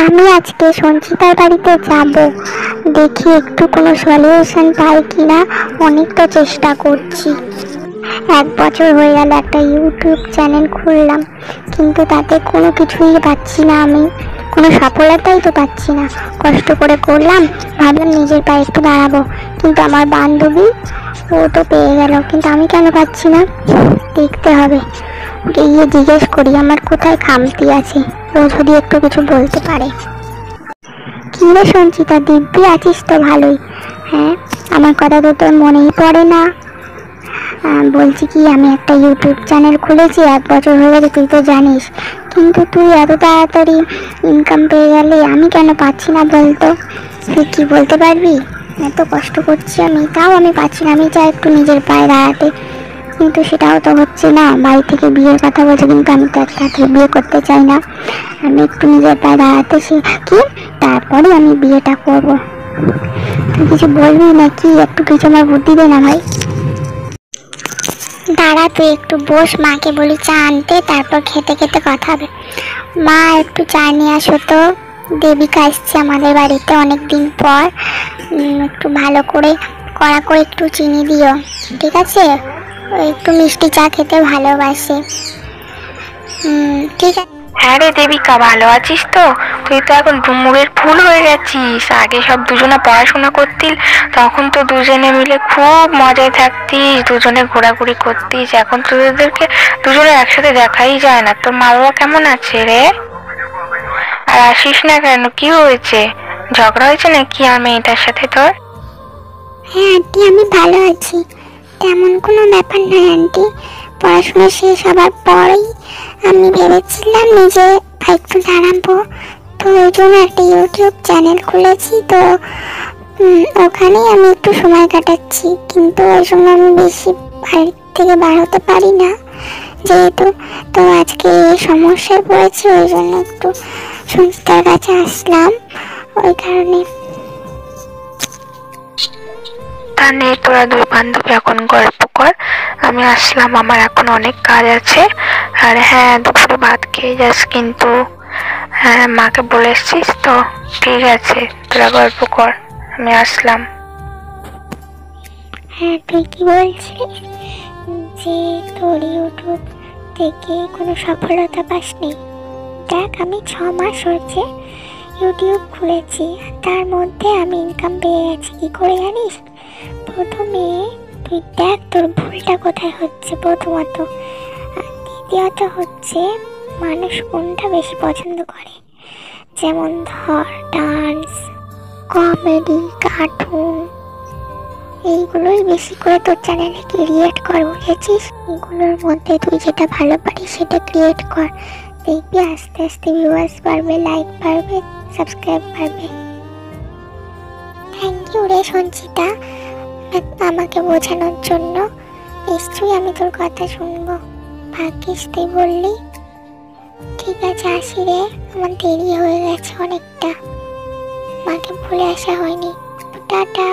আমি আজকে সঞ্চিতার বাড়িতে যাব, দেখি একটু কোনো সলিউশন পাই কিনা। অনেক তো চেষ্টা করছি। 1 বছর হয়ে গেল একটা ইউটিউব চ্যানেল খুললাম, কিন্তু তাতে কোনো কিছুই পাচ্ছি না, আমি কোনো সফলতাই তো পাচ্ছি না। কষ্ট করে করলাম, ভাবলাম নিজের পায়ে একটু দাঁড়াবো, কিন্তু আমার বান্ধবী ও তো পেয়ে গেল, কিন্তু আমি কেন পাচ্ছি না? দেখতে হবে, ওকে গিয়ে জিজ্ঞেস করি আমার কোথায় খামতি আছে, ও যদি একটু কিছু বলতে পারে। কি রে সঞ্চিতা, দিব্যি আছিস তো? ভালোই। হ্যাঁ, আমার কথা তো তোর মনেই পড়ে না। বলছি কি, আমি একটা ইউটিউব চ্যানেল খুলেছি, 1 বছর হয়ে গেছে, তুই তো জানিস, কিন্তু তুই এত তাড়াতাড়ি ইনকাম পেয়ে গেলে আমি কেন পাচ্ছি না বলতো? তুই কি বলতে পারবি? এত কষ্ট করছি আমি, তাও আমি পাচ্ছি না। আমি চাই একটু নিজের পায়ে দাঁড়াতে, কিন্তু সেটাও তো হচ্ছে না। বাড়ি থেকে বিয়ের কথা বলছে, কিন্তু আমি তো একটা বিয়ে করতে চাই না। আমি একটু নিজের পায়ে দাঁড়াতে শিখি, তারপরে আমি বিয়েটা করব। তুই কিছু বলবি নাকি? একটু কিছু আমার বুদ্ধি দে না ভাই। দাঁড়া, তুই একটু বস, মাকে বলি চা আনতে, তারপর খেতে খেতে কথা হবে। মা, একটু চা নিয়ে আসো তো। দেবিকা এসছে আমাদের বাড়িতে অনেকদিন পর। একটু ভালো করে কড়া করে একটু চিনি দিও, ঠিক আছে? ও একটু মিষ্টি চা খেতে ভালোবাসে। ঠিক আছে। হ্যাঁ রে দেবিকা, ভালো আছিস তো? তুই তো এখন ডুমুরের ফুল হয়ে গেছিস। আগে সব দুজনে পড়াশোনা করতিস, তখন তো দুজনে মিলে খুব মজায় থাকতিস, দুজনে ঘোরাঘুরি করতিস। এখন তোদেরকে দুজনে একসাথে দেখাই যায় না। তোর মা বাবা কেমন আছে রে? আর আসিস না কেন? কি হয়েছে? ঝগড়া হয়েছে নাকি আর মেয়েটার সাথে তোর? হ্যাঁ আন্টি, আমি ভালো আছি, তেমন কোনো ব্যাপার নয় আন্টি। পড়াশোনা শেষ হবার পরেই আমি ভেবেছিলাম নিজে একটু দাঁড়াবো, তো ওই জন্য একটা ইউটিউব চ্যানেল খুলেছি। তো ওখানেই আমি একটু সময় কাটাচ্ছি, কিন্তু ওই জন্য আমি বেশি বাড়ি থেকে বার হতে পারি না যেহেতু। তো আজকে সমস্যায় পড়েছি, ওই জন্য একটু সঞ্চিতার কাছে আসলাম, ওই কারণে। তাহলে তোরা দুই বান্ধবী এখন গল্প কর, আমি আসলাম, আমার এখন অনেক কাজ আছে। আর হ্যাঁ, দুপুরে ভাত খেয়ে যাস কিন্তু। হ্যাঁ, মাকে বলে এসছিস তো? ঠিক আছে, তোরা গল্প কর, আমি আসলাম। হ্যাঁ, তুই কি বলছিস যে তোর ইউটিউব থেকে কোনো সফলতা পাসনি? দেখ, আমি 6 মাস হয়েছে ইউটিউব খুলেছি, তার মধ্যে আমি ইনকাম পেয়ে গেছি। কি করে জানিস? প্রথমে তুই দেখ তোর ভুলটা কোথায় হচ্ছে প্রথমত, আর দ্বিতীয়ত হচ্ছে মানুষ কোনটা বেশি পছন্দ করে। যেমন ধর, ডান্স, কমেডি, কার্টুন, এইগুলোই বেশি করে তোর চ্যানেলে ক্রিয়েট কর, বুঝেছিস? এগুলোর মধ্যে তুই যেটা ভালো পারিস সেটা ক্রিয়েট কর, দেখবি আস্তে আস্তে ভিউয়ার্স বাড়বে, লাইক বাড়বে, সাবস্ক্রাইব বাড়বে। থ্যাংক ইউ রে সঞ্চিতা, আমাকে বোঝানোর জন্য। নিশ্চয়ই আমি তোর কথা শুনবো। ভাগ্যিস তুই বললি। ঠিক আছে, আসি রে, আমার দেরি হয়ে গেছে অনেকটা, মাকে ভুলে আসা হয়নি। টাটা।